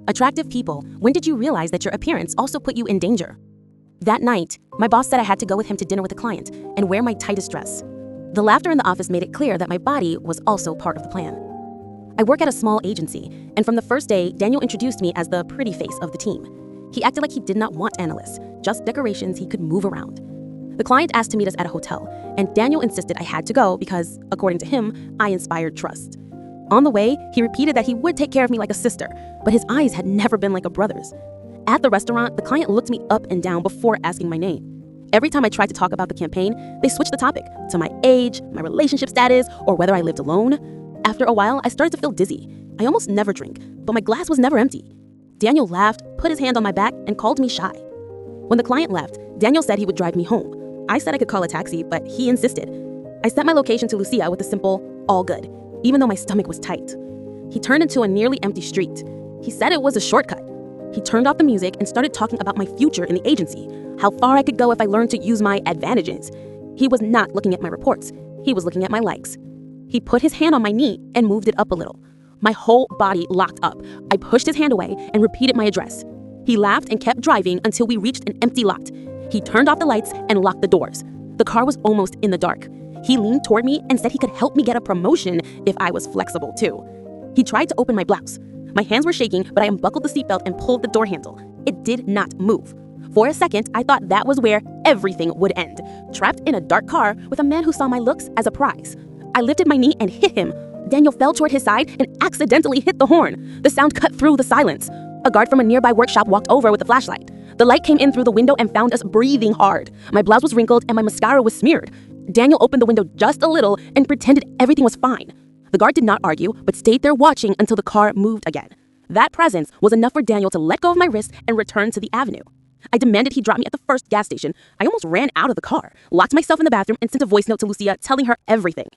Attractive people, when did you realize that your appearance also put you in danger? That night, my boss said I had to go with him to dinner with a client and wear my tightest dress. The laughter in the office made it clear that my body was also part of the plan. I work at a small agency, and from the first day, Daniel introduced me as the pretty face of the team. He acted like he did not want analysts, just decorations he could move around. The client asked to meet us at a hotel, and Daniel insisted I had to go because, according to him, I inspired trust. On the way, he repeated that he would take care of me like a sister, but his eyes had never been like a brother's. At the restaurant, the client looked me up and down before asking my name. Every time I tried to talk about the campaign, they switched the topic to my age, my relationship status, or whether I lived alone. After a while, I started to feel dizzy. I almost never drink, but my glass was never empty. Daniel laughed, put his hand on my back, and called me shy. When the client left, Daniel said he would drive me home. I said I could call a taxi, but he insisted. I sent my location to Lucia with a simple, all good, even though my stomach was tight. He turned into a nearly empty street. He said it was a shortcut. He turned off the music and started talking about my future in the agency, how far I could go if I learned to use my advantages. He was not looking at my reports. He was looking at my likes. He put his hand on my knee and moved it up a little. My whole body locked up. I pushed his hand away and repeated my address. He laughed and kept driving until we reached an empty lot. He turned off the lights and locked the doors. The car was almost in the dark. He leaned toward me and said he could help me get a promotion if I was flexible too. He tried to open my blouse. My hands were shaking, but I unbuckled the seatbelt and pulled the door handle. It did not move. For a second, I thought that was where everything would end, trapped in a dark car with a man who saw my looks as a prize. I lifted my knee and hit him. Daniel fell toward his side and accidentally hit the horn. The sound cut through the silence. A guard from a nearby workshop walked over with a flashlight. The light came in through the window and found us breathing hard. My blouse was wrinkled and my mascara was smeared. Daniel opened the window just a little and pretended everything was fine. The guard did not argue, but stayed there watching until the car moved again. That presence was enough for Daniel to let go of my wrist and return to the avenue. I demanded he drop me at the first gas station. I almost ran out of the car, locked myself in the bathroom, and sent a voice note to Lucia telling her everything.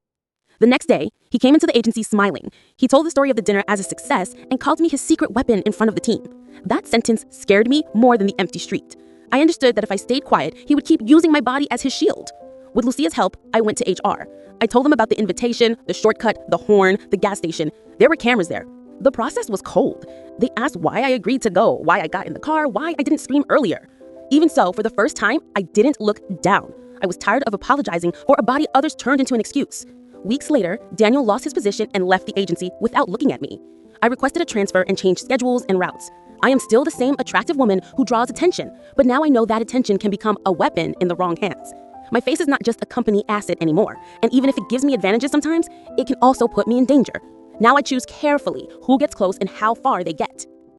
The next day, he came into the agency smiling. He told the story of the dinner as a success and called me his secret weapon in front of the team. That sentence scared me more than the empty street. I understood that if I stayed quiet, he would keep using my body as his shield. With Lucia's help, I went to HR. I told them about the invitation, the shortcut, the horn, the gas station. There were cameras there. The process was cold. They asked why I agreed to go, why I got in the car, why I didn't scream earlier. Even so, for the first time, I didn't look down. I was tired of apologizing for a body others turned into an excuse. Weeks later, Daniel lost his position and left the agency without looking at me. I requested a transfer and changed schedules and routes. I am still the same attractive woman who draws attention, but now I know that attention can become a weapon in the wrong hands. My face is not just a company asset anymore, and even if it gives me advantages sometimes, it can also put me in danger. Now I choose carefully who gets close and how far they get.